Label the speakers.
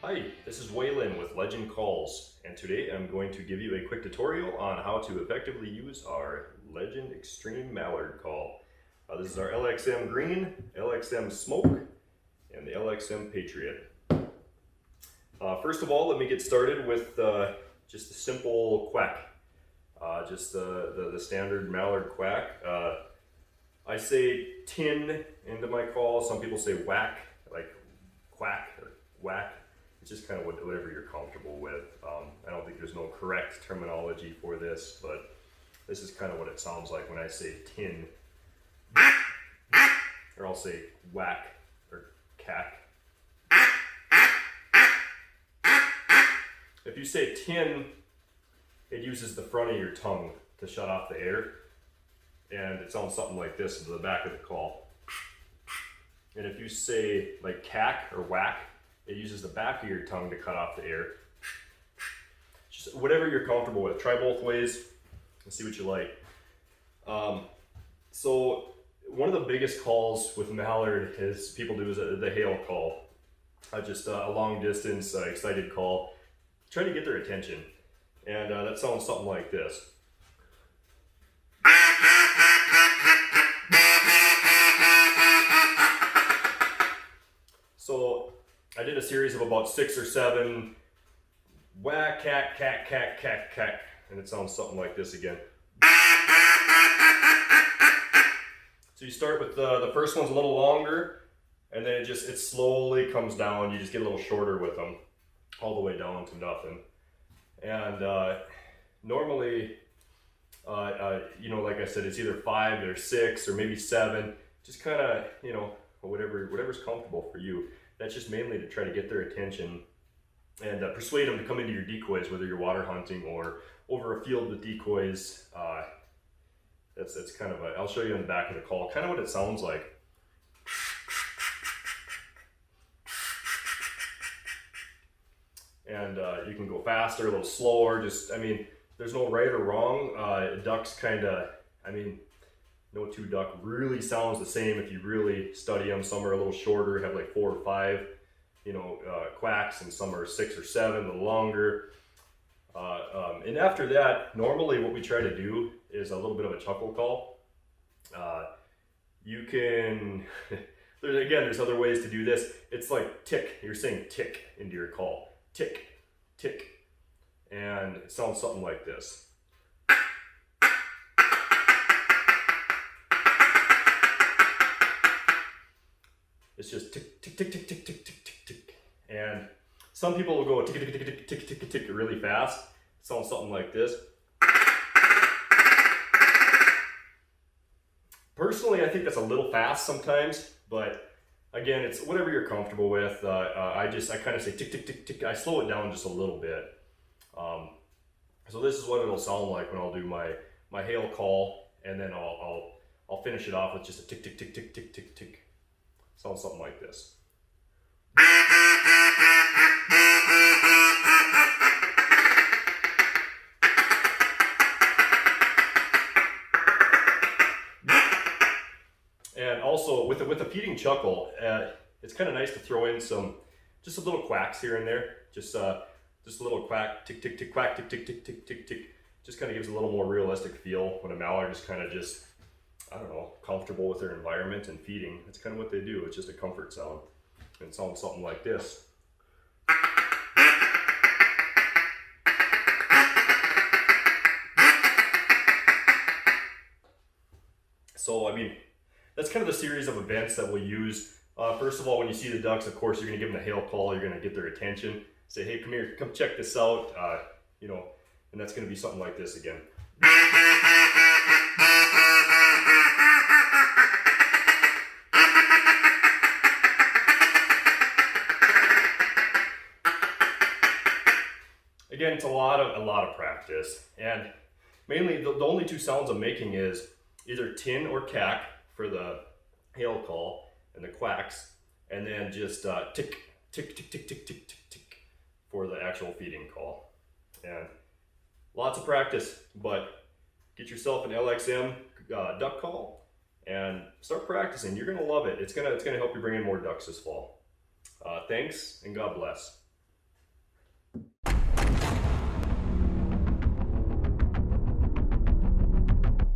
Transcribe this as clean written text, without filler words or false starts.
Speaker 1: Hi, this is Waylon with Legend Calls, and today I'm going to give you a quick tutorial on how to effectively use our Legend Extreme Mallard Call. This is our LXM Green, LXM Smoke, and the LXM Patriot. First of all, let me get started with just a simple quack, just the standard mallard quack. I say tin into my call. Some people say whack, like quack or whack. It's just kind of whatever you're comfortable with. I don't think there's no correct terminology for this, but this is kind of what it sounds like when I say tin. Or I'll say whack or cack. If you say tin, it uses the front of your tongue to shut off the air. And it sounds something like this in the back of the call. And if you say like cack or whack, it uses the back of your tongue to cut off the air. Just whatever you're comfortable with. Try both ways and see what you like. So one of the biggest calls with mallard is people do is the hail call. Just a long distance excited call. Try to get their attention. And that sounds something like this. So I did a series of about 6 or 7 whack, cack, cack, cack, cack, cack, and it sounds something like this again. So you start with the first one's a little longer, and then it slowly comes down. You just get a little shorter with them, all the way down to nothing. And normally, like I said, it's either 5 or 6 or maybe 7. Just kind of, whatever's comfortable for you. That's just mainly to try to get their attention and persuade them to come into your decoys, whether you're water hunting or over a field with decoys. That's kind of I'll show you on the back of the call, kind of what it sounds like. And you can go faster, a little slower. There's no right or wrong. Ducks no two duck really sounds the same if you really study them. Some are a little shorter, have like 4 or 5, quacks, and some are 6 or 7, a little longer. And after that, normally what we try to do is a little bit of a chuckle call. You can, there's other ways to do this. It's like tick. You're saying tick into your call. Tick, tick. And it sounds something like this. It's just tick, tick, tick, tick, tick, tick, tick, tick, tick. And some people will go tick, tick, tick, tick, tick, tick, tick, tick really fast. It sounds something like this. Personally, I think that's a little fast sometimes, but again, it's whatever you're comfortable with. I kind of say tick, tick, tick, tick. I slow it down just a little bit. So this is what it'll sound like when I'll do my hail call, and then I'll finish it off with just a tick, tick, tick, tick, tick, tick, tick. Sounds something like this. And also with the feeding chuckle, it's kind of nice to throw in some little quacks here and there. Just a little quack, tick, tick, tick, quack, tick, tick, tick, tick, tick, tick. Just kind of gives a little more realistic feel when a mallard is kind of just, comfortable with their environment and feeding. That's kind of what they do. It's just a comfort sound. And it sounds something like this. So, that's kind of the series of events that we'll use. First of all, when you see the ducks, of course, you're going to give them a hail call. You're going to get their attention. Say, hey, come here, come check this out. And that's going to be something like this again. Again, it's a lot of practice, and mainly the only 2 sounds I'm making is either tin or cack for the hail call and the quacks, and then just tick, tick, tick, tick, tick, tick, tick, tick for the actual feeding call. And lots of practice, but get yourself an LXM duck call and start practicing. You're gonna love it. It's gonna help you bring in more ducks this fall. Thanks, and God bless.